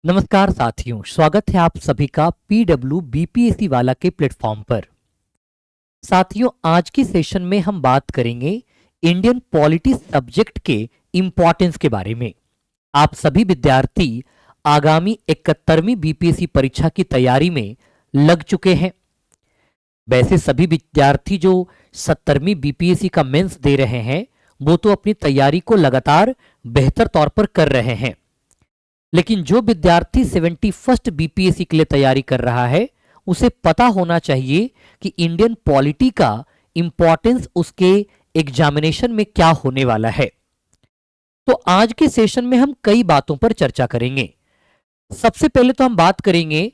नमस्कार साथियों, स्वागत है आप सभी का पीडब्ल्यू बीपीएससी वाला के प्लेटफॉर्म पर। साथियों, आज के सेशन में हम बात करेंगे इंडियन पॉलिटी सब्जेक्ट के इम्पोर्टेंस के बारे में। आप सभी विद्यार्थी आगामी 71वीं बीपीएससी परीक्षा की तैयारी में लग चुके हैं। वैसे सभी विद्यार्थी जो 70वीं बीपीएससी का मेंस दे रहे हैं वो तो अपनी तैयारी को लगातार बेहतर तौर पर कर रहे हैं, लेकिन जो विद्यार्थी 71st बीपीएससी के लिए तैयारी कर रहा है उसे पता होना चाहिए कि इंडियन पॉलिटी का इंपॉर्टेंस उसके एग्जामिनेशन में क्या होने वाला है। तो आज के सेशन में हम कई बातों पर चर्चा करेंगे। सबसे पहले तो हम बात करेंगे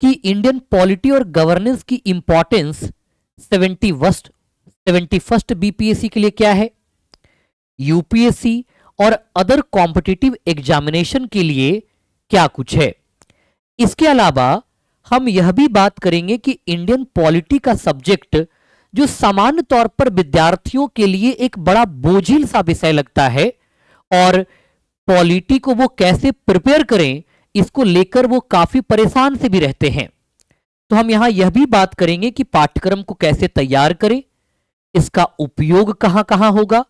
कि इंडियन पॉलिटी और गवर्नेंस की इंपॉर्टेंस 71st बीपीएससी के लिए क्या है, यूपीएससी और अदर कॉम्पिटिटिव एग्जामिनेशन के लिए क्या कुछ है। इसके अलावा हम यह भी बात करेंगे कि इंडियन पॉलिटी का सब्जेक्ट जो सामान्य तौर पर विद्यार्थियों के लिए एक बड़ा बोझिल सा विषय लगता है और पॉलिटी को वो कैसे प्रिपेयर करें इसको लेकर वो काफी परेशान से भी रहते हैं। तो हम यहां यह भी बात करेंगे कि पाठ्यक्रम को कैसे तैयार करें, इसका उपयोग कहां कहां होगा,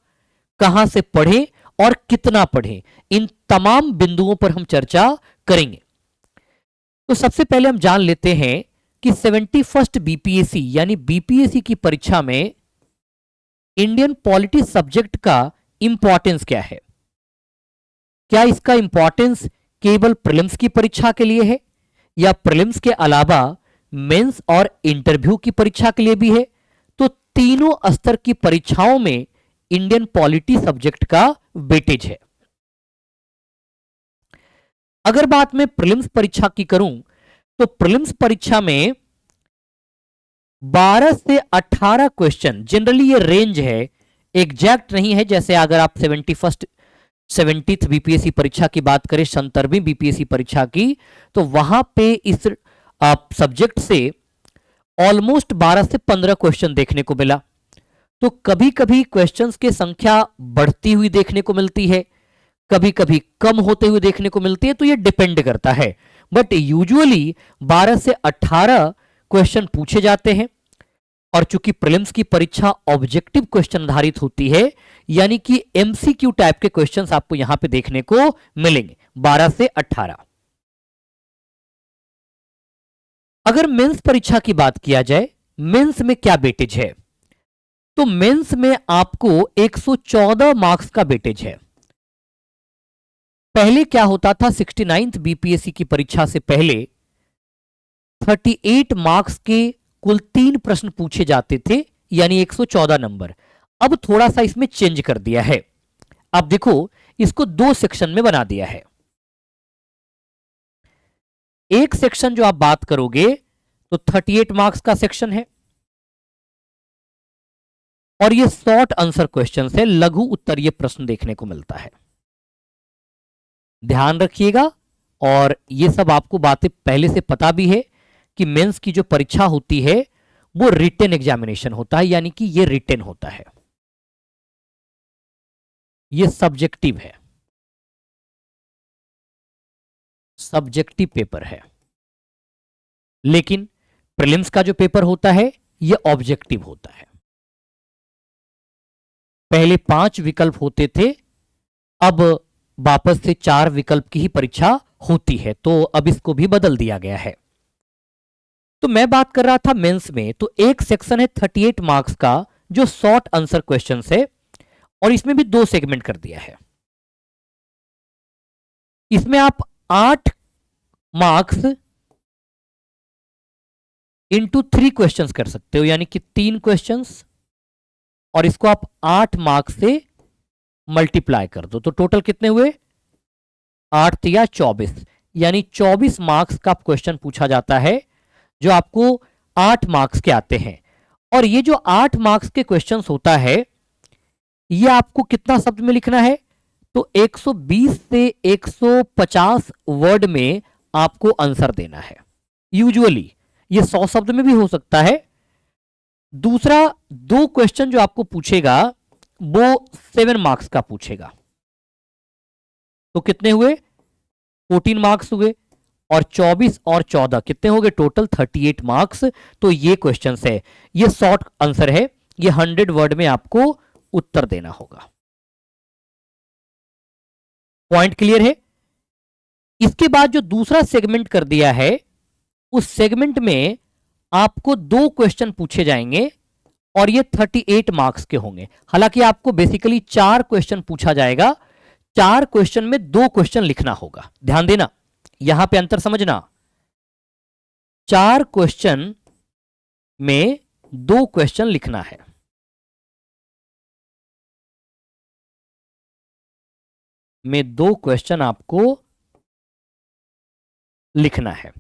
कहां से पढ़ें और कितना पढ़ें। इन तमाम बिंदुओं पर हम चर्चा करेंगे। तो सबसे पहले हम जान लेते हैं कि 71st बीपीएससी यानी बीपीएससी की परीक्षा में इंडियन पॉलिटी सब्जेक्ट का इंपॉर्टेंस क्या है। क्या इसका इंपॉर्टेंस केवल प्रीलिम्स की परीक्षा के लिए है या प्रीलिम्स के अलावा मेंस और इंटरव्यू की परीक्षा के लिए भी है? तो तीनों स्तर की परीक्षाओं में इंडियन पॉलिटी सब्जेक्ट का वेटेज है। अगर बात मैं प्रीलिम्स परीक्षा की करूं तो प्रीलिम्स परीक्षा में 12 से 18 क्वेश्चन, जनरली ये रेंज है, एग्जैक्ट नहीं है। जैसे अगर आप 70th बीपीएससी परीक्षा की बात करें, 70वीं बीपीएससी परीक्षा की, तो वहां पे इस सब्जेक्ट से ऑलमोस्ट 12 से 15 क्वेश्चन देखने को मिला। तो कभी कभी क्वेश्चंस की संख्या बढ़ती हुई देखने को मिलती है, कभी कभी कम होते हुए देखने को मिलती है, तो ये डिपेंड करता है। बट यूजुअली 12 से 18 क्वेश्चन पूछे जाते हैं। और चूंकि प्रीलिम्स की परीक्षा ऑब्जेक्टिव क्वेश्चन आधारित होती है, यानी कि एमसीक्यू टाइप के क्वेश्चंस आपको यहां पे देखने को मिलेंगे 12 से 18। अगर मेंस परीक्षा की बात किया जाए, मेंस में क्या वेटेज है, तो मेंस में आपको 114 मार्क्स का वेटेज है। पहले क्या होता था, 69th बीपीएससी की परीक्षा से पहले 38 मार्क्स के कुल 3 प्रश्न पूछे जाते थे, यानी 114 नंबर। अब थोड़ा सा इसमें चेंज कर दिया है। अब देखो, इसको 2 सेक्शन में बना दिया है। एक सेक्शन जो आप बात करोगे तो 38 मार्क्स का सेक्शन है और ये शॉर्ट आंसर क्वेश्चन है, लघु उत्तरीय प्रश्न देखने को मिलता है। ध्यान रखिएगा, और ये सब आपको बातें पहले से पता भी है कि मेंस की जो परीक्षा होती है वो रिटन एग्जामिनेशन होता है, यानी कि ये रिटन होता है, ये सब्जेक्टिव है, सब्जेक्टिव पेपर है। लेकिन प्रीलिम्स का जो पेपर होता है ये ऑब्जेक्टिव होता है। पहले 5 विकल्प होते थे, अब वापस से 4 विकल्प की ही परीक्षा होती है, तो अब इसको भी बदल दिया गया है। तो मैं बात कर रहा था मेंस में, तो एक सेक्शन है 38 मार्क्स का जो शॉर्ट आंसर क्वेश्चन है, और इसमें भी 2 सेगमेंट कर दिया है। इसमें आप 8 मार्क्स इंटू 3 क्वेश्चंस कर सकते हो, यानी कि 3 क्वेश्चंस, और इसको आप 8 मार्क्स से मल्टीप्लाई कर दो, तो टोटल कितने हुए, 8 या 24, यानी 24 मार्क्स का क्वेश्चन पूछा जाता है जो आपको 8 मार्क्स के आते हैं। और ये जो 8 मार्क्स के क्वेश्चंस होता है ये आपको कितना शब्द में लिखना है, तो 120 से 150 वर्ड में आपको आंसर देना है। यूजुअली ये 100 शब्द में भी हो सकता है। दूसरा 2 क्वेश्चन जो आपको पूछेगा वो 7 मार्क्स का पूछेगा, तो कितने हुए, 14 मार्क्स हुए, और 24 और 14 कितने हो गए? Total 38 marks. तो ये क्वेश्चन है, ये शॉर्ट आंसर है, ये 100 वर्ड में आपको उत्तर देना होगा। पॉइंट क्लियर है? इसके बाद जो दूसरा सेगमेंट कर दिया है, उस सेगमेंट में आपको 2 क्वेश्चन पूछे जाएंगे और ये 38 मार्क्स के होंगे। हालांकि आपको बेसिकली 4 क्वेश्चन पूछा जाएगा, 4 क्वेश्चन में 2 क्वेश्चन लिखना होगा। ध्यान देना, यहां पे अंतर समझना। 4 क्वेश्चन में 2 क्वेश्चन लिखना है। में 2 क्वेश्चन आपको लिखना है।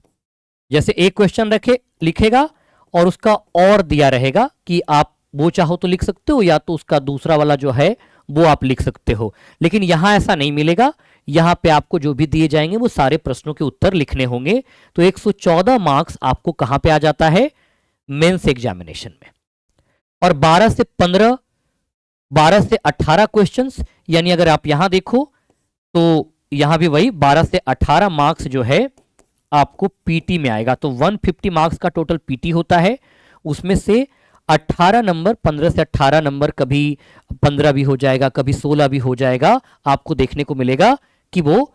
जैसे एक क्वेश्चन लिखेगा और उसका और दिया रहेगा कि आप वो चाहो तो लिख सकते हो, या तो उसका दूसरा वाला जो है वो आप लिख सकते हो। लेकिन यहां ऐसा नहीं मिलेगा, यहां पे आपको जो भी दिए जाएंगे वो सारे प्रश्नों के उत्तर लिखने होंगे। तो 114 मार्क्स आपको कहां पे आ जाता है? मेंस एग्जामिनेशन में। और 12 से 15, 12 से 18 क्वेश्चंस, यानी अगर आप यहां देखो तो यहां भी वही 12 से 18 मार्क्स जो है आपको पीटी में आएगा। तो 150 मार्क्स का टोटल पीटी होता है, उसमें से 18 नंबर, 15 से 18 नंबर, कभी 15 भी हो जाएगा, कभी 16 भी हो जाएगा, आपको देखने को मिलेगा कि वो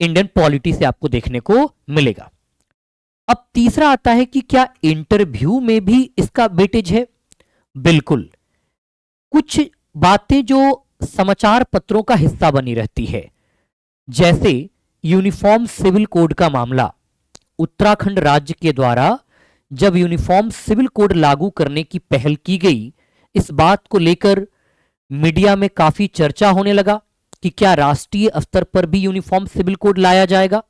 इंडियन पॉलिटी से आपको देखने को मिलेगा। अब तीसरा आता है कि क्या इंटरव्यू में भी इसका वेटेज है? बिल्कुल। कुछ बातें जो समाचार पत्रों का हिस्सा बनी रहती है, जैसे यूनिफॉर्म सिविल कोड का मामला। उत्तराखंड राज्य के द्वारा जब यूनिफॉर्म सिविल कोड लागू करने की पहल की गई, इस बात को लेकर मीडिया में काफी चर्चा होने लगा कि क्या राष्ट्रीय स्तर पर भी यूनिफॉर्म सिविल कोड लाया जाएगा।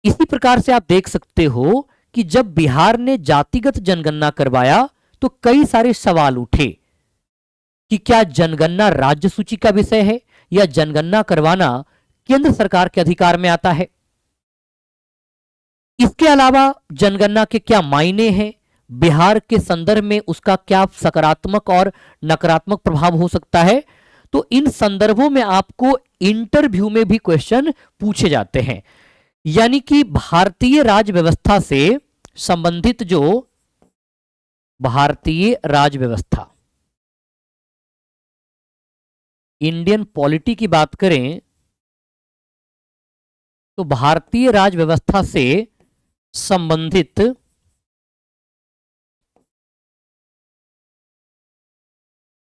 इसी प्रकार से आप देख सकते हो कि जब बिहार ने जातिगत जनगणना करवाया तो कई सारे सवाल उठे कि क्या जनगणना राज्य सूची का विषय है या जनगणना करवाना केंद्र सरकार के अधिकार में आता है। इसके अलावा जनगणना के क्या मायने हैं, बिहार के संदर्भ में उसका क्या सकारात्मक और नकारात्मक प्रभाव हो सकता है। तो इन संदर्भों में आपको इंटरव्यू में भी क्वेश्चन पूछे जाते हैं। यानी कि भारतीय राज्य व्यवस्था से संबंधित जो भारतीय राज्य व्यवस्था, इंडियन पॉलिटी की बात करें तो भारतीय राज्य व्यवस्था से संबंधित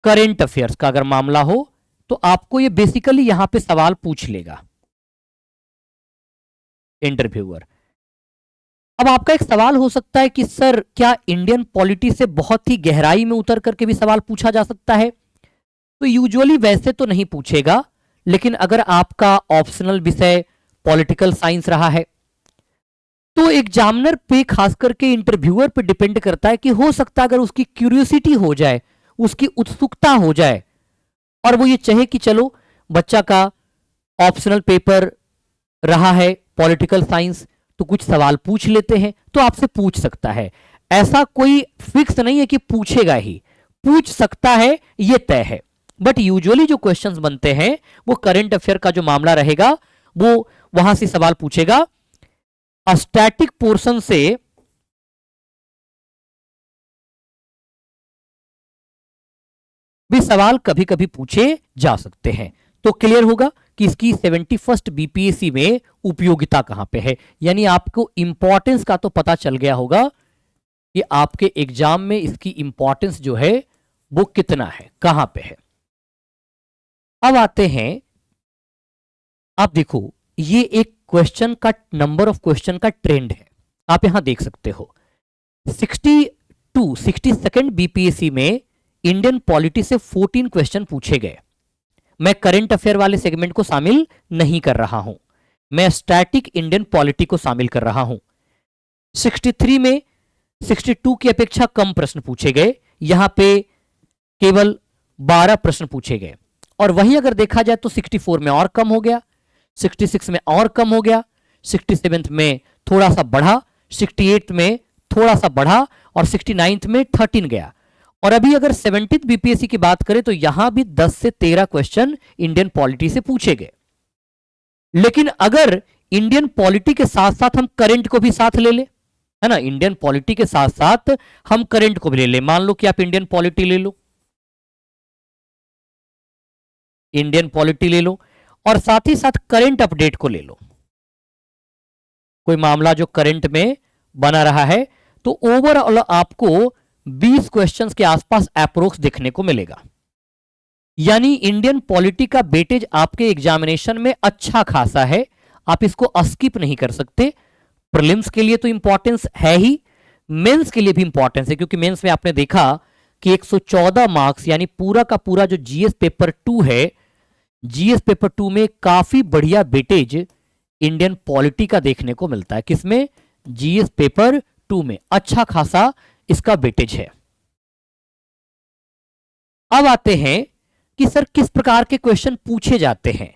करंट अफेयर्स का अगर मामला हो तो आपको ये बेसिकली यहां पे सवाल पूछ लेगा इंटरव्यूअर। अब आपका एक सवाल हो सकता है कि सर क्या इंडियन पॉलिटी से बहुत ही गहराई में उतर करके भी सवाल पूछा जा सकता है? तो यूजुअली वैसे तो नहीं पूछेगा, लेकिन अगर आपका ऑप्शनल विषय पॉलिटिकल साइंस रहा है तो एग्जामिनर पे, खास करके इंटरव्यूअर पे डिपेंड करता है कि हो सकता है अगर उसकी क्यूरियोसिटी हो जाए, उसकी उत्सुकता हो जाए और वो ये चाहे कि चलो बच्चा का ऑप्शनल पेपर रहा है पॉलिटिकल साइंस, तो कुछ सवाल पूछ लेते हैं, तो आपसे पूछ सकता है। ऐसा कोई फिक्स नहीं है कि पूछेगा ही, पूछ सकता है, ये तय है। बट यूजुअली जो क्वेश्चंस बनते हैं वो करंट अफेयर का जो मामला रहेगा वो वहां से सवाल पूछेगा। स्टैटिक पोर्शन से भी सवाल कभी कभी पूछे जा सकते हैं। तो क्लियर होगा कि इसकी 71st बीपीएससी में उपयोगिता कहां पे है, यानी आपको इंपॉर्टेंस का तो पता चल गया होगा कि आपके एग्जाम में इसकी इंपॉर्टेंस जो है वो कितना है, कहां पे है। अब आते हैं, आप देखो ये एक क्वेश्चन का, नंबर ऑफ क्वेश्चन का ट्रेंड है, आप यहां देख सकते हो 62 बीपीएससी में इंडियन पॉलिटी से 14 क्वेश्चन पूछे गए। मैं करंट अफेयर वाले सेगमेंट को शामिल नहीं कर रहा हूं, मैं स्टैटिक इंडियन पॉलिटी को शामिल कर रहा हूं। 63 में 62 की अपेक्षा कम प्रश्न पूछे गए, यहां पे केवल 12 प्रश्न पूछे गए। और वहीं अगर देखा जाए तो 64 में और कम हो गया, 66 में और कम हो गया, 67 में थोड़ा सा बढ़ा, 68 में थोड़ा सा बढ़ा और 69 में 13 गया। और अभी अगर 70th बीपीएससी की बात करें तो यहां भी 10 से 13 क्वेश्चन इंडियन पॉलिटी से पूछे गए। लेकिन अगर इंडियन पॉलिटी के साथ साथ हम करंट को भी साथ ले ले, है ना, इंडियन पॉलिटी के साथ साथ हम करंट को भी ले ले, मान लो कि आप इंडियन पॉलिटी ले लो, इंडियन पॉलिटी ले लो और साथ ही साथ करंट अपडेट को ले लो, कोई मामला जो करंट में बना रहा है, तो ओवरऑल आपको 20 क्वेश्चंस के आसपास अप्रोक्स देखने को मिलेगा। यानी इंडियन पॉलिटी का वेटेज आपके एग्जामिनेशन में अच्छा खासा है, आप इसको स्किप नहीं कर सकते। प्रीलिम्स के लिए तो इंपॉर्टेंस है ही, मेंस के लिए भी इंपॉर्टेंस है, क्योंकि मेंस में आपने देखा कि 114 मार्क्स यानी पूरा का पूरा जो जीएस पेपर 2 है, जीएस पेपर 2 में काफी बढ़िया वेटेज इंडियन पॉलिटी का देखने को मिलता है। किसमें? जीएस पेपर 2 में अच्छा खासा इसका वेटेज है। अब आते हैं कि सर किस प्रकार के क्वेश्चन पूछे जाते हैं,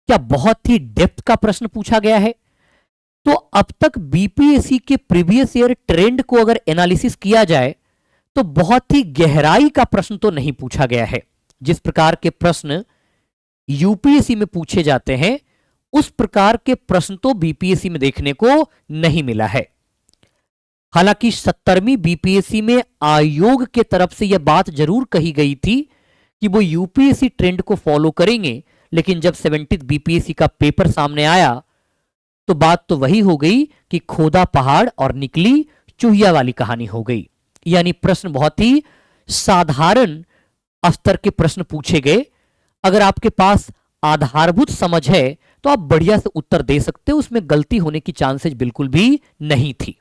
क्या बहुत ही डेप्थ का प्रश्न पूछा गया है? तो अब तक बीपीएससी के प्रीवियस ईयर ट्रेंड को अगर एनालिसिस किया जाए तो बहुत ही गहराई का प्रश्न तो नहीं पूछा गया है। जिस प्रकार के प्रश्न यूपीएससी में पूछे जाते हैं उस प्रकार के प्रश्न तो बीपीएससी में देखने को नहीं मिला है। हालांकि 70वीं बीपीएससी में आयोग के तरफ से यह बात जरूर कही गई थी कि वो यूपीएससी ट्रेंड को फॉलो करेंगे, लेकिन जब 70th बीपीएससी का पेपर सामने आया तो बात तो वही हो गई कि खोदा पहाड़ और निकली चूहिया वाली कहानी हो गई। यानी प्रश्न बहुत ही साधारण स्तर के प्रश्न पूछे गए। अगर आपके पास आधारभूत समझ है तो आप बढ़िया से उत्तर दे सकते हो, उसमें गलती होने की चांसेस बिल्कुल भी नहीं थी।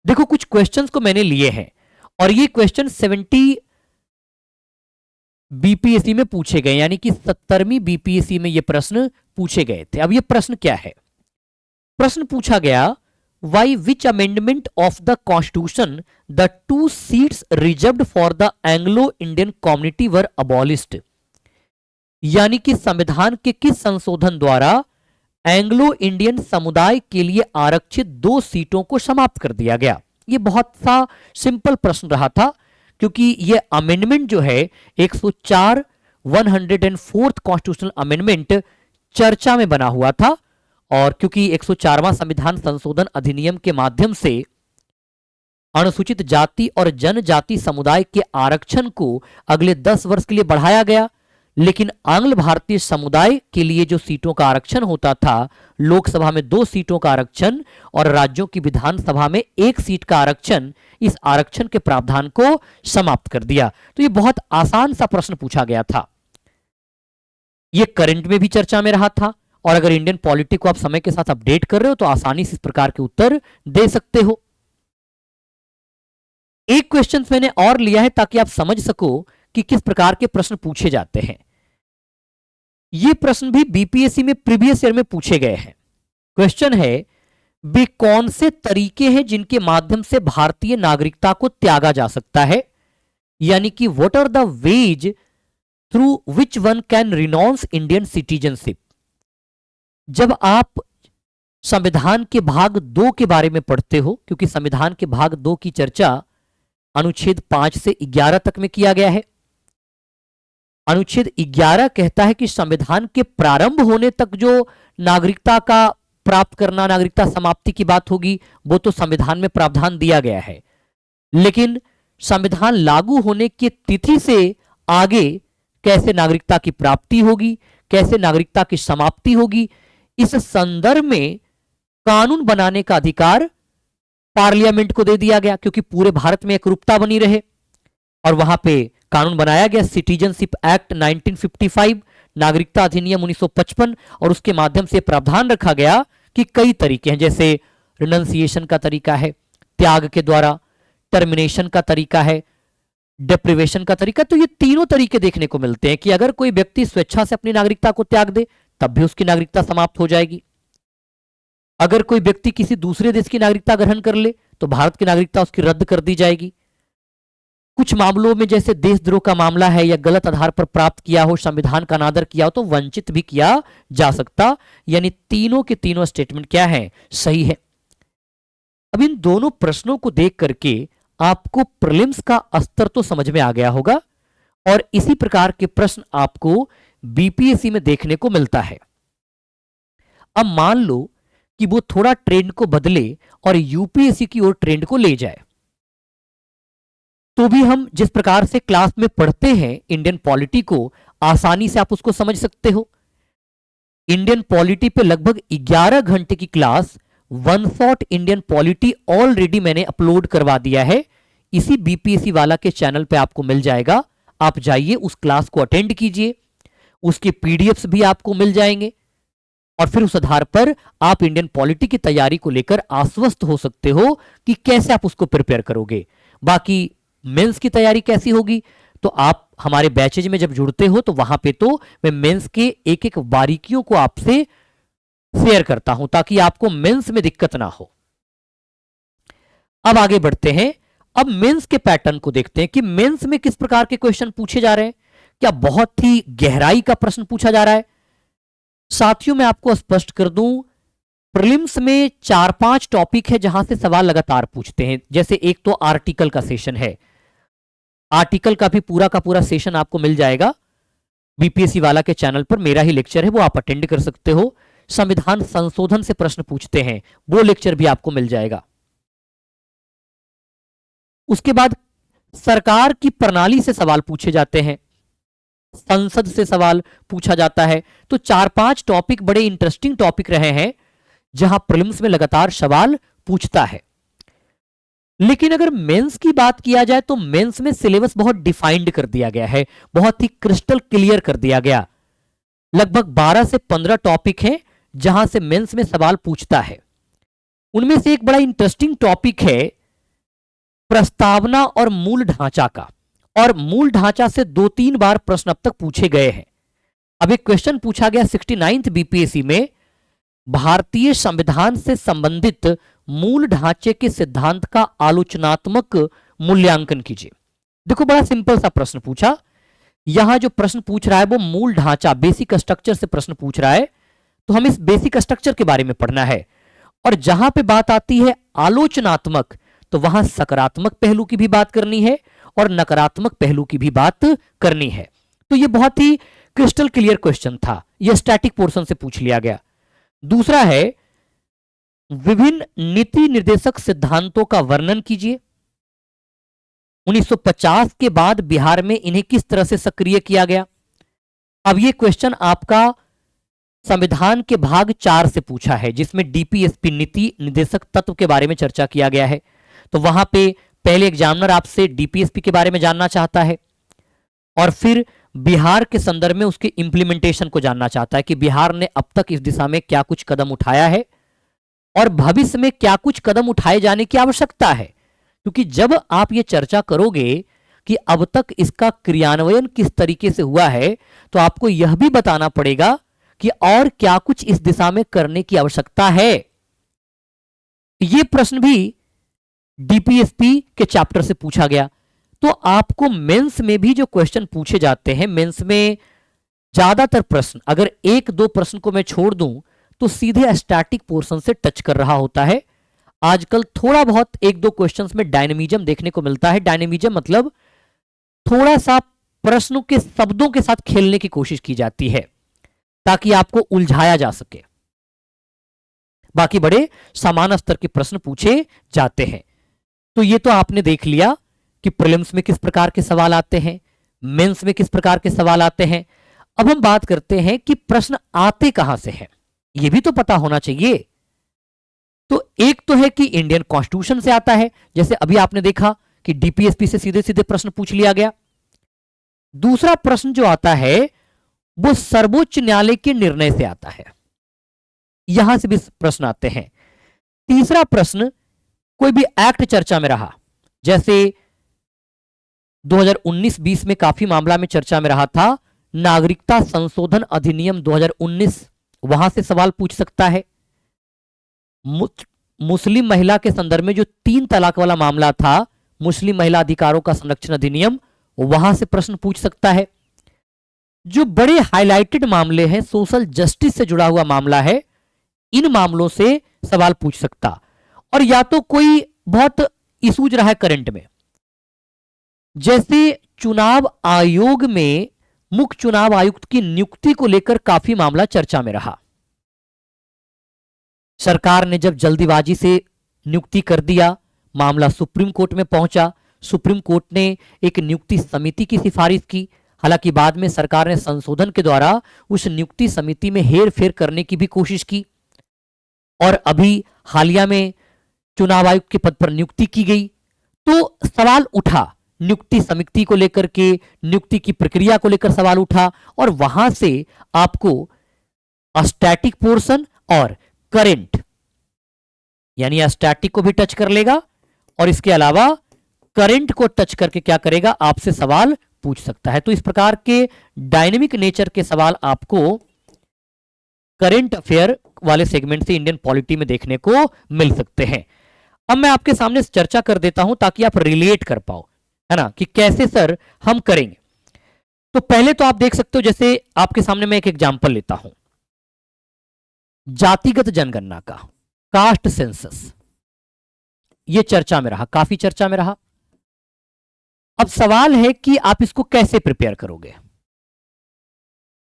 देखो कुछ क्वेश्चंस को मैंने लिए हैं और ये क्वेश्चन 70 बीपीएससी में पूछे गए, यानी कि 70वीं बीपीएससी में ये प्रश्न पूछे गए थे। अब ये प्रश्न क्या है? प्रश्न पूछा गया, why which amendment of the constitution the 2 seats reserved for the Anglo Indian community were abolished. यानी कि संविधान के किस संशोधन द्वारा एंग्लो इंडियन समुदाय के लिए आरक्षित 2 सीटों को समाप्त कर दिया गया। यह बहुत सा सिंपल प्रश्न रहा था, क्योंकि यह अमेंडमेंट जो है 104 104th कॉन्स्टिट्यूशनल अमेंडमेंट चर्चा में बना हुआ था, और क्योंकि 104वां संविधान संशोधन अधिनियम के माध्यम से अनुसूचित जाति और जनजाति समुदाय के आरक्षण को अगले 10 वर्ष के लिए बढ़ाया गया, लेकिन आंग्ल भारतीय समुदाय के लिए जो सीटों का आरक्षण होता था, लोकसभा में 2 सीटों का आरक्षण और राज्यों की विधानसभा में 1 सीट का आरक्षण, इस आरक्षण के प्रावधान को समाप्त कर दिया। तो यह बहुत आसान सा प्रश्न पूछा गया था। यह करंट में भी चर्चा में रहा था, और अगर इंडियन पॉलिटी को आप समय के साथ अपडेट कर रहे हो तो आसानी से इस प्रकार के उत्तर दे सकते हो। एक क्वेश्चन मैंने और लिया है ताकि आप समझ सको कि किस प्रकार के प्रश्न पूछे जाते हैं। ये प्रश्न भी बीपीएससी में प्रीवियस ईयर में पूछे गए हैं। क्वेश्चन है, वे कौन से तरीके हैं जिनके माध्यम से भारतीय नागरिकता को त्यागा जा सकता है? यानी कि what are the ways through which one can renounce Indian citizenship. जब आप संविधान के भाग 2 के बारे में पढ़ते हो, क्योंकि संविधान के भाग 2 की चर्चा अनुच्छेद 5 से 11 तक में किया गया है। अनुच्छेद 11 कहता है कि संविधान के प्रारंभ होने तक जो नागरिकता का प्राप्त करना, नागरिकता समाप्ति की बात होगी, वो तो संविधान में प्रावधान दिया गया है, लेकिन संविधान लागू होने की तिथि से आगे कैसे नागरिकता की प्राप्ति होगी, कैसे नागरिकता की समाप्ति होगी, इस संदर्भ में कानून बनाने का अधिकार पार्लियामेंट को दे दिया गया, क्योंकि पूरे भारत में एकरूपता बनी रहे, और वहां पे कानून बनाया गया सिटीजनशिप एक्ट 1955, नागरिकता अधिनियम 1955, और उसके माध्यम से प्रावधान रखा गया कि कई तरीके हैं, जैसे रिनंसिएशन का तरीका है, त्याग के द्वारा, टर्मिनेशन का तरीका है, डेप्रिवेशन का तरीका। तो ये तीनों तरीके देखने को मिलते हैं कि अगर कोई व्यक्ति स्वेच्छा से अपनी नागरिकता को त्याग दे तब भी उसकी नागरिकता समाप्त हो जाएगी। अगर कोई व्यक्ति किसी दूसरे देश की नागरिकता ग्रहण कर ले तो भारत की नागरिकता उसकी रद्द कर दी जाएगी। कुछ मामलों में जैसे देशद्रोह का मामला है या गलत आधार पर प्राप्त किया हो, संविधान का अनादर किया हो, तो वंचित भी किया जा सकता। यानी तीनों के तीनों स्टेटमेंट क्या है? सही है। अब इन दोनों प्रश्नों को देख करके आपको प्रीलिम्स का स्तर तो समझ में आ गया होगा, और इसी प्रकार के प्रश्न आपको बीपीएससी में देखने को मिलता है। अब मान लो कि वो थोड़ा ट्रेंड को बदले और यूपीएससी की ओर ट्रेंड को ले जाए, तो भी हम जिस प्रकार से क्लास में पढ़ते हैं इंडियन पॉलिटी को, आसानी से आप उसको समझ सकते हो। इंडियन पॉलिटी पे लगभग 11 घंटे की class one shot Indian polity already मैंने अपलोड करवा दिया है, इसी बीपीएससी वाला के चैनल पे आपको मिल जाएगा। आप जाइए उस क्लास को अटेंड कीजिए, उसके पीडीएफ्स भी आपको मिल जाएंगे और फिर उस आधार पर आप इंडियन पॉलिटी की तैयारी को लेकर आश्वस्त हो सकते हो कि कैसे आप उसको प्रिपेयर करोगे। बाकी मेंस की तैयारी कैसी होगी, तो आप हमारे बैचेज में जब जुड़ते हो तो वहां पे तो मैं मेंस के एक एक बारीकियों को आपसे शेयर करता हूं ताकि आपको मेंस में दिक्कत ना हो। अब आगे बढ़ते हैं। अब मेंस के पैटर्न को देखते हैं कि मेंस में किस प्रकार के क्वेश्चन पूछे जा रहे हैं। क्या बहुत ही गहराई का प्रश्न पूछा जा रहा है? साथियों मैं आपको स्पष्ट कर दूं, प्रीलिम्स में 4-5 टॉपिक है जहां से सवाल लगातार पूछते हैं। जैसे एक तो आर्टिकल का सेशन है, आर्टिकल का भी पूरा का पूरा सेशन आपको मिल जाएगा बीपीएससी वाला के चैनल पर, मेरा ही लेक्चर है, वो आप अटेंड कर सकते हो। संविधान संशोधन से प्रश्न पूछते हैं, वो लेक्चर भी आपको मिल जाएगा। उसके बाद सरकार की प्रणाली से सवाल पूछे जाते हैं, संसद से सवाल पूछा जाता है। तो 4-5 टॉपिक बड़े इंटरेस्टिंग टॉपिक रहे हैं जहां प्रीलिम्स में लगातार सवाल पूछता है। लेकिन अगर मेंस की बात किया जाए तो मेंस में सिलेबस बहुत डिफाइंड कर दिया गया है, बहुत ही क्रिस्टल क्लियर कर दिया गया। लगभग 12 से 15 टॉपिक हैं जहां से मेंस में सवाल पूछता है। उनमें से एक बड़ा इंटरेस्टिंग टॉपिक है प्रस्तावना और मूल ढांचा का, और मूल ढांचा से 2-3 बार प्रश्न अब तक पूछे गए हैं। अब एक क्वेश्चन पूछा गया 69th बीपीएससी में, भारतीय संविधान से संबंधित मूल ढांचे के सिद्धांत का आलोचनात्मक मूल्यांकन कीजिए। देखो बड़ा सिंपल सा प्रश्न पूछा। यहां जो प्रश्न पूछ रहा है वो मूल ढांचा, बेसिक स्ट्रक्चर से प्रश्न पूछ रहा है, तो हमें इस बेसिक स्ट्रक्चर के बारे में पढ़ना है। और जहां पे बात आती है आलोचनात्मक, तो वहां सकारात्मक पहलू की भी बात करनी है और नकारात्मक पहलू की भी बात करनी है। तो यह बहुत ही क्रिस्टल क्लियर क्वेश्चन था, यह स्टैटिक पोर्शन से पूछ लिया गया। दूसरा है विभिन्न नीति निर्देशक सिद्धांतों का वर्णन कीजिए। 1950 के बाद बिहार में इन्हें किस तरह से सक्रिय किया गया। अब यह क्वेश्चन आपका संविधान के भाग 4 से पूछा है, जिसमें डीपीएसपी नीति निर्देशक तत्व के बारे में चर्चा किया गया है। तो वहां पे पहले एग्जामिनर आपसे डीपीएसपी के बारे में जानना चाहता है और फिर बिहार के संदर्भ में उसके इंप्लीमेंटेशन को जानना चाहता है कि बिहार ने अब तक इस दिशा में क्या कुछ कदम उठाया है और भविष्य में क्या कुछ कदम उठाए जाने की आवश्यकता है। क्योंकि जब आप ये चर्चा करोगे कि अब तक इसका क्रियान्वयन किस तरीके से हुआ है, तो आपको यह भी बताना पड़ेगा कि और क्या कुछ इस दिशा में करने की आवश्यकता है। यह प्रश्न भी डीपीएसपी के चैप्टर से पूछा गया। तो आपको मेंस में भी जो क्वेश्चन पूछे जाते हैं, मेंस में ज्यादातर प्रश्न, अगर 1-2 प्रश्न को मैं छोड़ दूं तो सीधे स्टैटिक पोर्शन से टच कर रहा होता है। आजकल थोड़ा बहुत 1-2 क्वेश्चंस में डायनेमिज्म देखने को मिलता है। डायनेमिज्म मतलब थोड़ा सा प्रश्नों के शब्दों के साथ खेलने की कोशिश की जाती है ताकि आपको उलझाया जा सके। बाकी बड़े समान स्तर के प्रश्न पूछे जाते हैं। तो ये तो आपने देख लिया कि प्रीलिम्स में किस प्रकार के सवाल आते हैं, मेंस में किस प्रकार के सवाल आते हैं। अब हम बात करते हैं कि प्रश्न आते कहां से हैं, यह भी तो पता होना चाहिए। तो एक तो है कि इंडियन कॉन्स्टिट्यूशन से आता है, जैसे अभी आपने देखा कि डीपीएसपी से सीधे सीधे प्रश्न पूछ लिया गया। दूसरा प्रश्न जो आता है वो सर्वोच्च न्यायालय के निर्णय से आता है, यहां से भी प्रश्न आते हैं। तीसरा प्रश्न कोई भी एक्ट चर्चा में रहा, जैसे 2019-20 में काफी मामला में चर्चा में रहा था नागरिकता संशोधन अधिनियम 2019, वहां से सवाल पूछ सकता है। मुस्लिम महिला के संदर्भ में जो 3 तलाक वाला मामला था, मुस्लिम महिला अधिकारों का संरक्षण अधिनियम, वहां से प्रश्न पूछ सकता है। जो बड़े हाईलाइटेड मामले हैं, सोशल जस्टिस से जुड़ा हुआ मामला है, इन मामलों से सवाल पूछ सकता। और या तो कोई बहुत इशूज रहा है करंट में, जैसे चुनाव आयोग में मुख्य चुनाव आयुक्त की नियुक्ति को लेकर काफी मामला चर्चा में रहा, सरकार ने जब जल्दीबाजी से नियुक्ति कर दिया, मामला सुप्रीम कोर्ट में पहुंचा, सुप्रीम कोर्ट ने एक नियुक्ति समिति की सिफारिश की। हालांकि बाद में सरकार ने संशोधन के द्वारा उस नियुक्ति समिति में हेर फेर करने की भी कोशिश की और अभी हालिया में चुनाव आयुक्त के पद पर नियुक्ति की गई। तो सवाल उठा नियुक्ति समिति को लेकर के, नियुक्ति की प्रक्रिया को लेकर सवाल उठा और वहां से आपको स्टैटिक पोर्शन और करंट, यानी स्टैटिक को भी टच कर लेगा और इसके अलावा करंट को टच करके क्या करेगा, आपसे सवाल पूछ सकता है। तो इस प्रकार के डायनेमिक नेचर के सवाल आपको करंट अफेयर वाले सेगमेंट से इंडियन पॉलिटी में देखने को मिल सकते हैं। अब मैं आपके सामने चर्चा कर देता हूं ताकि आप रिलेट कर पाओ, है ना, कि कैसे सर हम करेंगे। तो पहले तो आप देख सकते हो, जैसे आपके सामने मैं एक एग्जांपल लेता हूं, जातिगत जनगणना का, कास्ट सेंसस, ये चर्चा में रहा, काफी चर्चा में रहा। अब सवाल है कि आप इसको कैसे प्रिपेयर करोगे,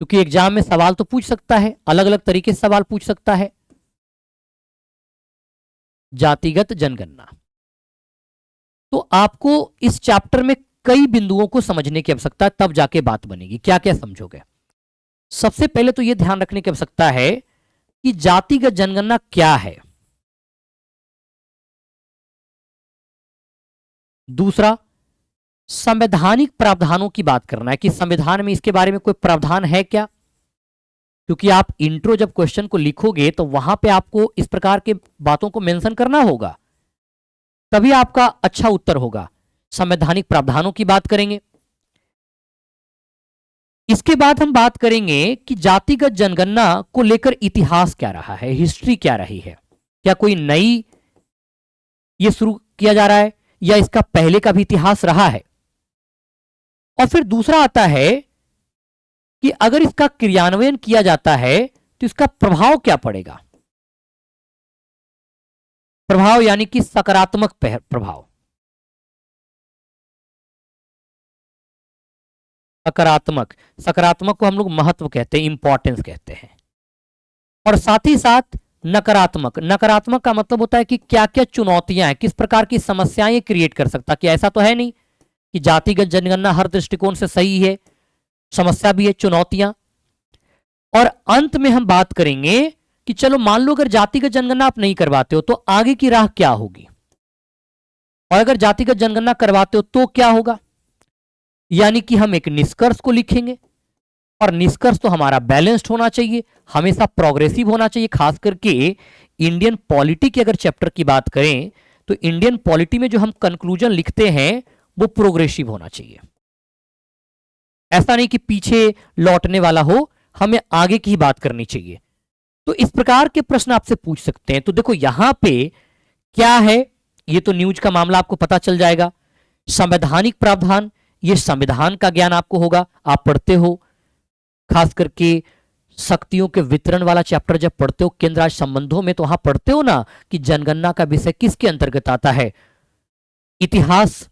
क्योंकि एग्जाम में सवाल तो पूछ सकता है, अलग अलग तरीके से सवाल पूछ सकता है। जातिगत जनगणना, तो आपको इस चैप्टर में कई बिंदुओं को समझने की आवश्यकता है, तब जाके बात बनेगी। क्या क्या समझोगे? सबसे पहले तो यह ध्यान रखने की आवश्यकता है कि जातिगत जनगणना क्या है। दूसरा, संवैधानिक प्रावधानों की बात करना है कि संविधान में इसके बारे में कोई प्रावधान है क्या, क्योंकि आप इंट्रो जब क्वेश्चन को लिखोगे तो वहां पे आपको इस प्रकार के बातों को मेंशन करना होगा, तभी आपका अच्छा उत्तर होगा। संवैधानिक प्रावधानों की बात करेंगे। इसके बाद हम बात करेंगे कि जातिगत जनगणना को लेकर इतिहास क्या रहा है, हिस्ट्री क्या रही है, क्या कोई नई ये शुरू किया जा रहा है या इसका पहले का भी इतिहास रहा है। और फिर दूसरा आता है कि अगर इसका क्रियान्वयन किया जाता है तो इसका प्रभाव क्या पड़ेगा। प्रभाव यानी कि सकारात्मक प्रभाव, सकारात्मक को हम लोग महत्व कहते हैं, इंपॉर्टेंस कहते हैं। और साथ ही साथ नकारात्मक का मतलब होता है कि क्या क्या चुनौतियां हैं, किस प्रकार की समस्याएं क्रिएट कर सकता, कि ऐसा तो है नहीं कि जातिगत जनगणना हर दृष्टिकोण से सही है, समस्या भी है, चुनौतियां। और अंत में हम बात करेंगे कि चलो मान लो अगर जातिगत जनगणना आप नहीं करवाते हो तो आगे की राह क्या होगी, और अगर जातिगत जनगणना करवाते हो तो क्या होगा। यानी कि हम एक निष्कर्ष को लिखेंगे और निष्कर्ष तो हमारा बैलेंस्ड होना चाहिए, हमेशा प्रोग्रेसिव होना चाहिए। खास करके इंडियन पॉलिटी की अगर चैप्टर की बात करें तो इंडियन पॉलिटी में जो हम कंक्लूजन लिखते हैं वो प्रोग्रेसिव होना चाहिए। ऐसा नहीं कि पीछे लौटने वाला हो, हमें आगे की ही बात करनी चाहिए। तो इस प्रकार के प्रश्न आपसे पूछ सकते हैं। तो देखो यहां पे क्या है, ये तो न्यूज का मामला आपको पता चल जाएगा। संवैधानिक प्रावधान, ये संविधान का ज्ञान आपको होगा, आप पढ़ते हो। खास करके शक्तियों के वितरण वाला चैप्टर जब पढ़ते हो केंद्र राज्य संबंधों में, तो वहां पढ़ते हो ना कि जनगणना का विषय किसके अंतर्गत आता है, इतिहास।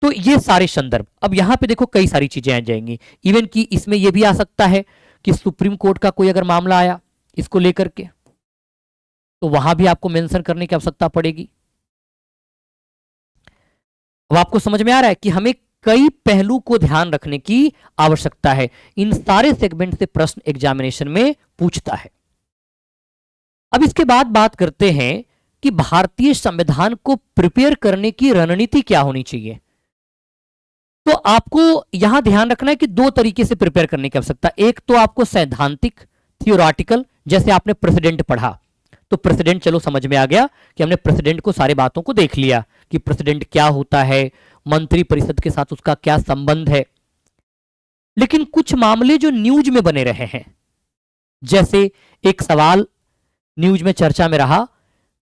तो ये सारे संदर्भ, अब यहां पे देखो कई सारी चीजें आ जाएंगी। इवन कि इसमें यह भी आ सकता है कि सुप्रीम कोर्ट का कोई अगर मामला आया इसको लेकर के, तो वहां भी आपको मेंशन करने की आवश्यकता पड़ेगी। अब आपको समझ में आ रहा है कि हमें कई पहलू को ध्यान रखने की आवश्यकता है। इन सारे सेगमेंट से प्रश्न एग्जामिनेशन में पूछता है। अब इसके बाद बात करते हैं कि भारतीय संविधान को प्रिपेयर करने की रणनीति क्या होनी चाहिए। तो आपको यहां ध्यान रखना है कि दो तरीके से प्रिपेयर करने की आवश्यकता। एक तो आपको सैद्धांतिक, थियोरटिकल, जैसे आपने प्रेसिडेंट पढ़ा, तो प्रेसिडेंट चलो समझ में आ गया कि हमने प्रेसिडेंट को सारे बातों को देख लिया कि प्रेसिडेंट क्या होता है, मंत्री परिषद के साथ उसका क्या संबंध है। लेकिन कुछ मामले जो न्यूज में बने रहे हैं, जैसे एक सवाल न्यूज में चर्चा में रहा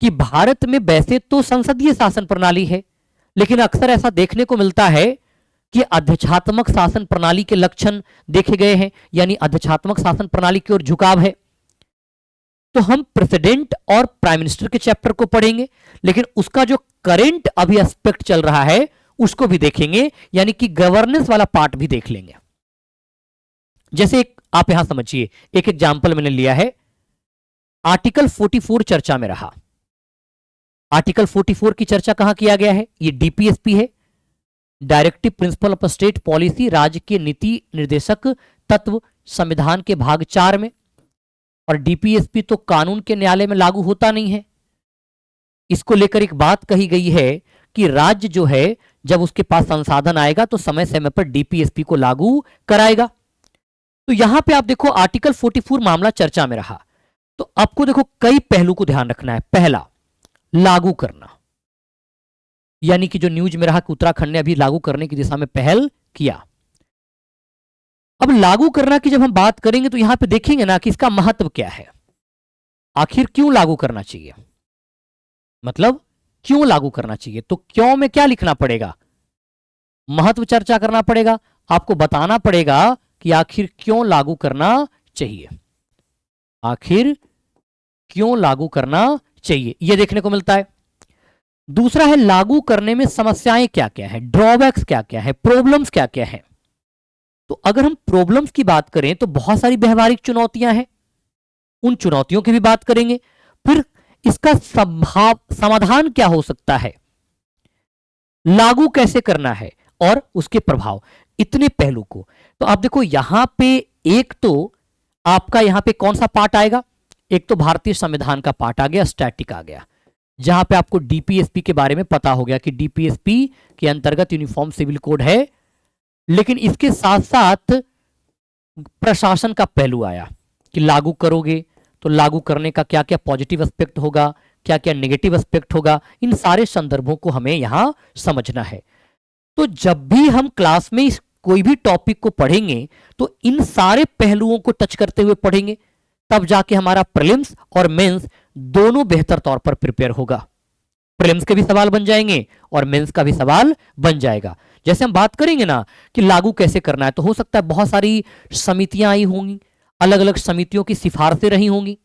कि भारत में वैसे तो संसदीय शासन प्रणाली है, लेकिन अक्सर ऐसा देखने को मिलता है कि अध्यक्षात्मक शासन प्रणाली के लक्षण देखे गए हैं, यानी अध्यक्षात्मक शासन प्रणाली की ओर झुकाव है। तो हम प्रेसिडेंट और प्राइम मिनिस्टर के चैप्टर को पढ़ेंगे, लेकिन उसका जो करंट अभी एस्पेक्ट चल रहा है उसको भी देखेंगे, यानी कि गवर्नेंस वाला पार्ट भी देख लेंगे। जैसे आप यहां समझिए, एक एग्जांपल मैंने लिया है, आर्टिकल 44 चर्चा में रहा। आर्टिकल 44 की चर्चा कहां किया गया है? ये डीपीएसपी है, directive principle of state policy, राज्य के नीति निर्देशक तत्व, संविधान के भाग 4 में। और डीपीएसपी तो कानून के न्यायालय में लागू होता नहीं है। इसको लेकर एक बात कही गई है कि राज्य जो है जब उसके पास संसाधन आएगा तो समय समय पर डीपीएसपी को लागू कराएगा। तो यहां पे आप देखो आर्टिकल 44 मामला चर्चा में रहा। तो आपको देखो कई पहलू को ध्यान रखना है। पहला, लागू करना, यानी कि जो न्यूज में रहा कि उत्तराखंड ने अभी लागू करने की दिशा में पहल किया। अब लागू करना की जब हम बात करेंगे तो यहां पे देखेंगे ना कि इसका महत्व क्या है, आखिर क्यों लागू करना चाहिए, मतलब क्यों लागू करना चाहिए। तो क्यों में क्या लिखना पड़ेगा? महत्व चर्चा करना पड़ेगा, आपको बताना पड़ेगा कि आखिर क्यों लागू करना चाहिए, आखिर क्यों लागू करना चाहिए, यह देखने को मिलता है। दूसरा है लागू करने में समस्याएं क्या क्या है, ड्रॉबैक्स क्या क्या है, प्रॉब्लम्स क्या क्या है। तो अगर हम प्रॉब्लम्स की बात करें तो बहुत सारी व्यवहारिक चुनौतियां हैं, उन चुनौतियों की भी बात करेंगे। फिर इसका समाधान क्या हो सकता है, लागू कैसे करना है और उसके प्रभाव, इतने पहलू को। तो आप देखो यहां पे एक तो आपका यहां पे कौन सा पार्ट आएगा, एक तो भारतीय संविधान का पार्ट आ गया, स्टैटिक आ गया, जहां पे आपको डीपीएसपी के बारे में पता हो गया कि डीपीएसपी के अंतर्गत यूनिफॉर्म सिविल कोड है। लेकिन इसके साथ साथ प्रशासन का पहलू आया कि लागू करोगे तो लागू करने का क्या क्या पॉजिटिव एस्पेक्ट होगा, क्या क्या नेगेटिव एस्पेक्ट होगा, इन सारे संदर्भों को हमें यहां समझना है। तो जब भी हम क्लास में कोई भी टॉपिक को पढ़ेंगे तो इन सारे पहलुओं को टच करते हुए पढ़ेंगे, तब जाके हमारा प्रीलिम्स और मेंस दोनों बेहतर तौर पर प्रिपेयर होगा। प्रीलिम्स के भी सवाल बन जाएंगे और मेंस का भी सवाल बन जाएगा। जैसे हम बात करेंगे ना कि लागू कैसे करना है, तो हो सकता है बहुत सारी समितियां आई होंगी, अलग अलग समितियों की सिफारिशें रही होंगी,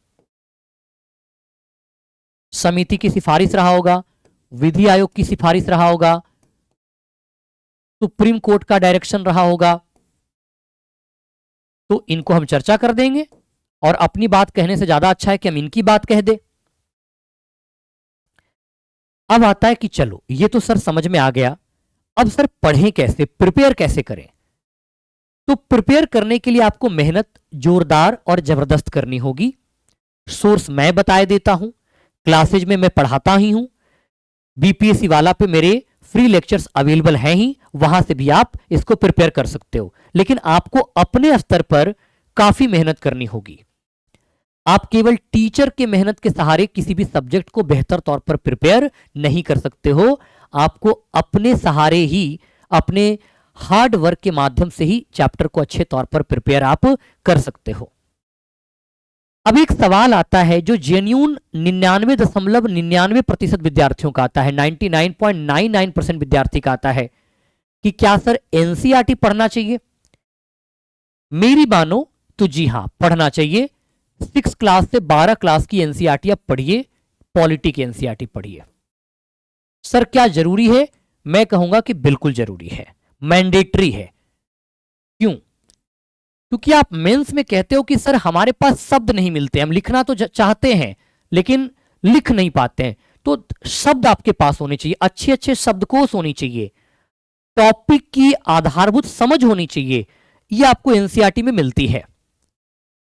समिति की सिफारिश रहा होगा, विधि आयोग की सिफारिश रहा होगा, सुप्रीम कोर्ट का डायरेक्शन रहा होगा। तो इनको हम चर्चा कर देंगे और अपनी बात कहने से ज्यादा अच्छा है कि हम इनकी बात कह दे। अब आता है कि चलो ये तो सर समझ में आ गया, अब सर पढ़ें कैसे, प्रिपेयर कैसे करें। तो प्रिपेयर करने के लिए आपको मेहनत जोरदार और जबरदस्त करनी होगी। सोर्स मैं बताए देता हूं, क्लासेज में मैं पढ़ाता ही हूं, बीपीएससी वाला पे मेरे फ्री लेक्चर्स अवेलेबल हैं ही, वहां से भी आप इसको प्रिपेयर कर सकते हो। लेकिन आपको अपने स्तर पर काफी मेहनत करनी होगी। आप केवल टीचर के मेहनत के सहारे किसी भी सब्जेक्ट को बेहतर तौर पर प्रिपेयर नहीं कर सकते हो। आपको अपने सहारे ही, अपने हार्ड वर्क के माध्यम से ही चैप्टर को अच्छे तौर पर प्रिपेयर आप कर सकते हो। अब एक सवाल आता है जो जेन्यून 99.99% विद्यार्थियों का आता है, 99.99% विद्यार्थी का आता है कि क्या सर एनसीईआरटी पढ़ना चाहिए। मेरी मानो तो जी हां, पढ़ना चाहिए। 6 क्लास से 12 क्लास की एनसीईआरटी आप पढ़िए, पॉलिटी की एनसीईआरटी पढ़िए। सर क्या जरूरी है? मैं कहूंगा कि बिल्कुल जरूरी है, मैंडेटरी है। क्यों? क्योंकि आप मेंस में कहते हो कि सर हमारे पास शब्द नहीं मिलते, हम लिखना तो चाहते हैं लेकिन लिख नहीं पाते हैं। तो शब्द आपके पास होने चाहिए, अच्छे अच्छे शब्दकोश होनी चाहिए, टॉपिक की आधारभूत समझ होनी चाहिए। यह आपको एनसीईआरटी में मिलती है।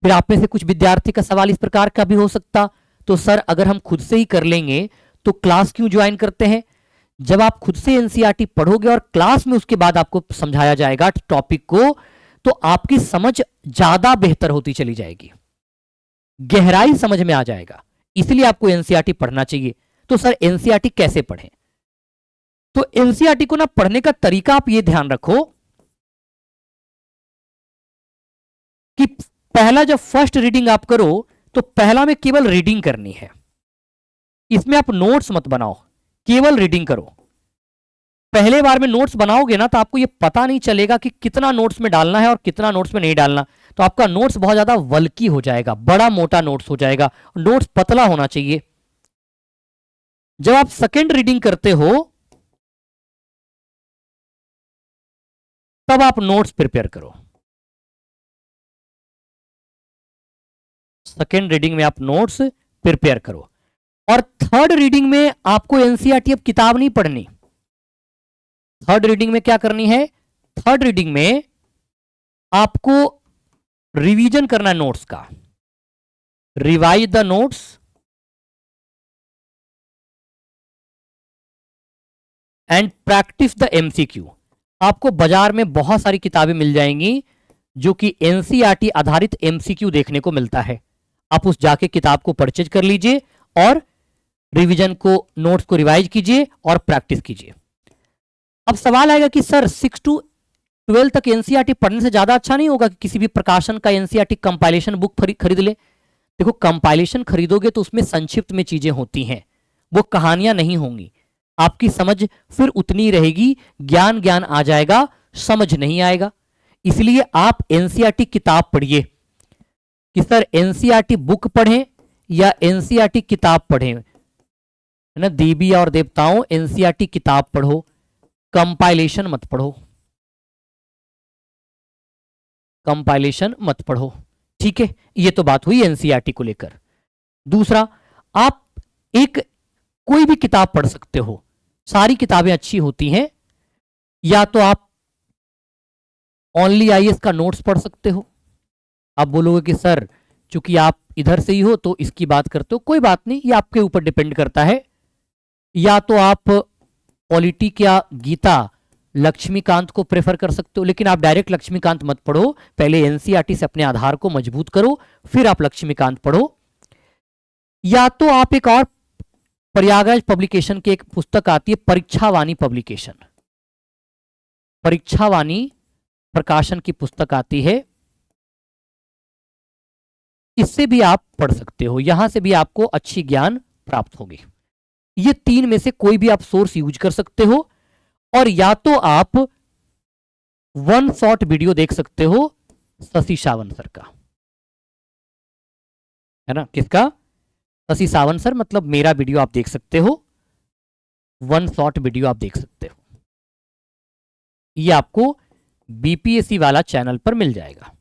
फिर आप में से कुछ विद्यार्थी का सवाल इस प्रकार का भी हो सकता, तो सर अगर हम खुद से ही कर लेंगे तो क्लास क्यों ज्वाइन करते हैं। जब आप खुद से एनसीईआरटी पढ़ोगे और क्लास में उसके बाद आपको समझाया जाएगा टॉपिक को, तो आपकी समझ ज्यादा बेहतर होती चली जाएगी, गहराई समझ में आ जाएगा। इसलिए आपको एनसीईआरटी पढ़ना चाहिए। तो सर एनसीईआरटी कैसे पढ़ें? तो एनसीईआरटी को ना पढ़ने का तरीका आप ये ध्यान रखो कि पहला जब फर्स्ट रीडिंग आप करो तो पहला में केवल रीडिंग करनी है, इसमें आप नोट्स मत बनाओ, केवल रीडिंग करो। पहले बार में नोट्स बनाओगे ना तो आपको ये पता नहीं चलेगा कि कितना नोट्स में डालना है और कितना नोट्स में नहीं डालना। तो आपका नोट्स बहुत ज्यादा वल्की हो जाएगा, बड़ा मोटा नोट्स हो जाएगा, नोट्स पतला होना चाहिए। जब आप सेकेंड रीडिंग करते हो तब आप नोट्स प्रिपेयर करो। सेकेंड रीडिंग में आप नोट्स प्रिपेयर करो। और थर्ड रीडिंग में आपको एनसीईआरटी अब किताब नहीं पढ़नी। थर्ड रीडिंग में क्या करनी है? थर्ड रीडिंग में आपको रिवीजन करना है नोट्स का। Revise the notes and practice the MCQ. आपको बाजार में बहुत सारी किताबें मिल जाएंगी जो कि एनसीईआरटी आधारित एमसीक्यू देखने को मिलता है। आप उस जाके किताब को परचेज कर लीजिए और रिवीजन को, नोट्स को रिवाइज कीजिए और प्रैक्टिस कीजिए। अब सवाल आएगा कि सर 6 to 12 तक एनसीईआरटी पढ़ने से ज्यादा अच्छा नहीं होगा कि किसी भी प्रकाशन का एनसीईआरटी कंपाइलेशन बुक खरीद ले? देखो, कंपाइलेशन खरीदोगे तो उसमें संक्षिप्त में चीजें होती हैं, वो कहानियां नहीं होंगी। आपकी समझ फिर उतनी रहेगी, ज्ञान ज्ञान आ जाएगा, समझ नहीं आएगा। इसलिए आप एनसीईआरटी किताब पढ़िए कि सर एनसीईआरटी बुक पढ़ें या एनसीईआरटी किताब पढ़ें, है ना। देवी और देवताओं, एनसीईआरटी किताब पढ़ो, कंपाइलेशन मत पढ़ो, कंपाइलेशन मत पढ़ो। ठीक है, ये तो बात हुई एनसीईआरटी को लेकर। दूसरा, आप एक कोई भी किताब पढ़ सकते हो, सारी किताबें अच्छी होती हैं। या तो आप ओनली आईएएस का नोट्स पढ़ सकते हो। आप बोलोगे कि सर चूंकि आप इधर से ही हो तो इसकी बात करते हो, कोई बात नहीं, ये आपके ऊपर डिपेंड करता है। या तो आप पॉलिटिक या गीता लक्ष्मीकांत को प्रेफर कर सकते हो, लेकिन आप डायरेक्ट लक्ष्मीकांत मत पढ़ो, पहले एनसीईआरटी से अपने आधार को मजबूत करो, फिर आप लक्ष्मीकांत पढ़ो। या तो आप एक और प्रयागराज पब्लिकेशन की एक पुस्तक आती है, परीक्षावाणी पब्लिकेशन, परीक्षावाणी प्रकाशन की पुस्तक आती है, इससे भी आप पढ़ सकते हो, यहां से भी आपको अच्छी ज्ञान प्राप्त होगी। ये तीन में से कोई भी आप सोर्स यूज कर सकते हो। और या तो आप वन शॉट वीडियो देख सकते हो शशि सावंत सर का, है ना। किसका? शशि सावंत सर, मतलब मेरा वीडियो आप देख सकते हो, वन शॉट वीडियो आप देख सकते हो। ये आपको बीपीएससी वाला चैनल पर मिल जाएगा,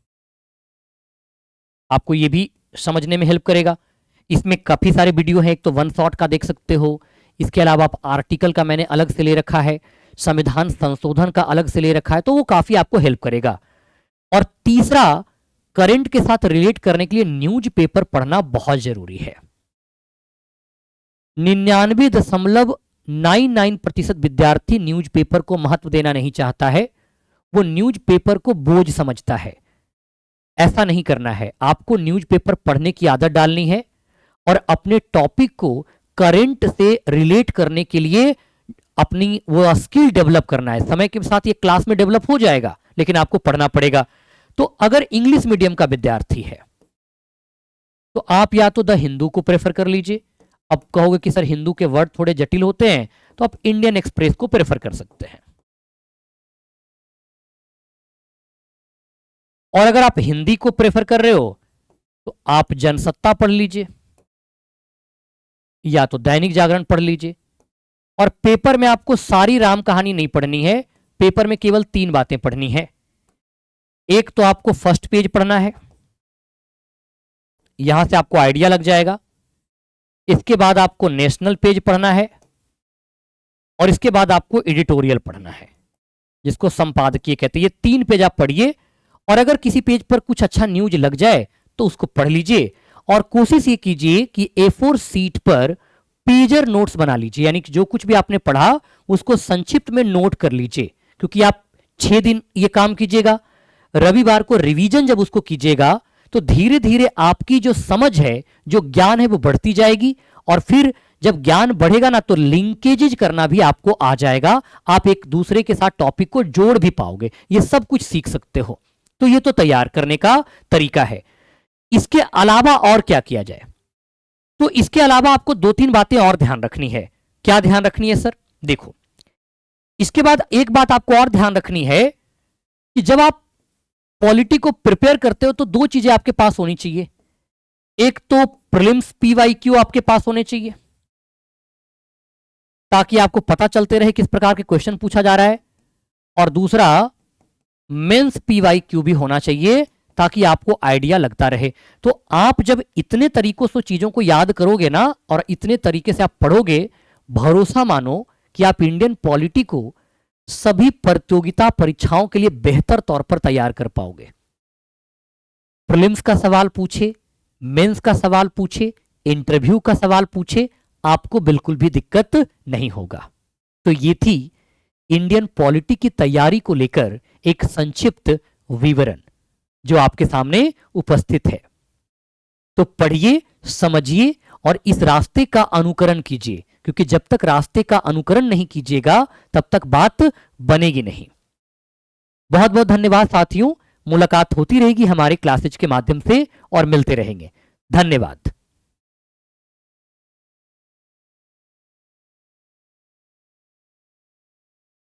आपको ये भी समझने में हेल्प करेगा। इसमें काफी सारे वीडियो हैं, एक तो वन शॉट का देख सकते हो, इसके अलावा आप आर्टिकल का मैंने अलग से ले रखा है, संविधान संशोधन का अलग से ले रखा है, तो वो काफी आपको हेल्प करेगा। और तीसरा, करंट के साथ रिलेट करने के लिए न्यूज़पेपर पढ़ना बहुत जरूरी है। 99.99% विद्यार्थी न्यूज़पेपर को महत्व देना नहीं चाहता है, वो न्यूज़पेपर को बोझ समझता है। ऐसा नहीं करना है, आपको न्यूज़पेपर पढ़ने की आदत डालनी है और अपने टॉपिक को करंट से रिलेट करने के लिए अपनी वो स्किल डेवलप करना है। समय के साथ ये क्लास में डेवलप हो जाएगा, लेकिन आपको पढ़ना पड़ेगा। तो अगर इंग्लिश मीडियम का विद्यार्थी है तो आप या तो द हिंदू को प्रेफर कर लीजिए। अब कहोगे कि सर हिंदू के वर्ड थोड़े जटिल होते हैं, तो आप इंडियन एक्सप्रेस को प्रेफर कर सकते हैं। और अगर आप हिंदी को प्रेफर कर रहे हो तो आप जनसत्ता पढ़ लीजिए या तो दैनिक जागरण पढ़ लीजिए। और पेपर में आपको सारी राम कहानी नहीं पढ़नी है, पेपर में केवल 3 बातें पढ़नी है। एक तो आपको फर्स्ट पेज पढ़ना है, यहां से आपको आइडिया लग जाएगा। इसके बाद आपको नेशनल पेज पढ़ना है और इसके बाद आपको एडिटोरियल पढ़ना है, जिसको संपादकीय कहते हैं। ये 3 पेज आप पढ़िए और अगर किसी पेज पर कुछ अच्छा न्यूज लग जाए तो उसको पढ़ लीजिए। और कोशिश ये कीजिए कि A4 सीट पर पेजर नोट्स बना लीजिए, यानी कि जो कुछ भी आपने पढ़ा उसको संक्षिप्त में नोट कर लीजिए। क्योंकि आप 6 दिन ये काम कीजिएगा, रविवार को रिवीजन जब उसको कीजिएगा तो धीरे धीरे आपकी जो समझ है, जो ज्ञान है, वो बढ़ती जाएगी। और फिर जब ज्ञान बढ़ेगा ना तो लिंकेजेज करना भी आपको आ जाएगा, आप एक दूसरे के साथ टॉपिक को जोड़ भी पाओगे, ये सब कुछ सीख सकते हो। तो ये तो तैयार करने का तरीका है। इसके अलावा और क्या किया जाए? तो इसके अलावा आपको 2-3 बातें और ध्यान रखनी है। क्या ध्यान रखनी है सर? देखो, इसके बाद एक बात आपको और ध्यान रखनी है कि जब आप पॉलिटी को प्रिपेयर करते हो तो 2 चीजें आपके पास होनी चाहिए। एक तो प्रीलिम्स पीवाईक्यू आपके पास होने चाहिए ताकि आपको पता चलते रहे किस प्रकार के क्वेश्चन पूछा जा रहा है, और दूसरा मेंस पीवाईक्यू भी होना चाहिए ताकि आपको आइडिया लगता रहे। तो आप जब इतने तरीकों से चीजों को याद करोगे ना और इतने तरीके से आप पढ़ोगे, भरोसा मानो कि आप इंडियन पॉलिटी को सभी प्रतियोगिता परीक्षाओं के लिए बेहतर तौर पर तैयार कर पाओगे। प्रीलिम्स का सवाल पूछे, मेंस का सवाल पूछे, इंटरव्यू का सवाल पूछे, आपको बिल्कुल भी दिक्कत नहीं होगा। तो ये थी इंडियन पॉलिटी की तैयारी को लेकर एक संक्षिप्त विवरण जो आपके सामने उपस्थित है। तो पढ़िए, समझिए और इस रास्ते का अनुकरण कीजिए, क्योंकि जब तक रास्ते का अनुकरण नहीं कीजिएगा तब तक बात बनेगी नहीं। बहुत बहुत धन्यवाद साथियों। मुलाकात होती रहेगी हमारे क्लासेज के माध्यम से और मिलते रहेंगे। धन्यवाद।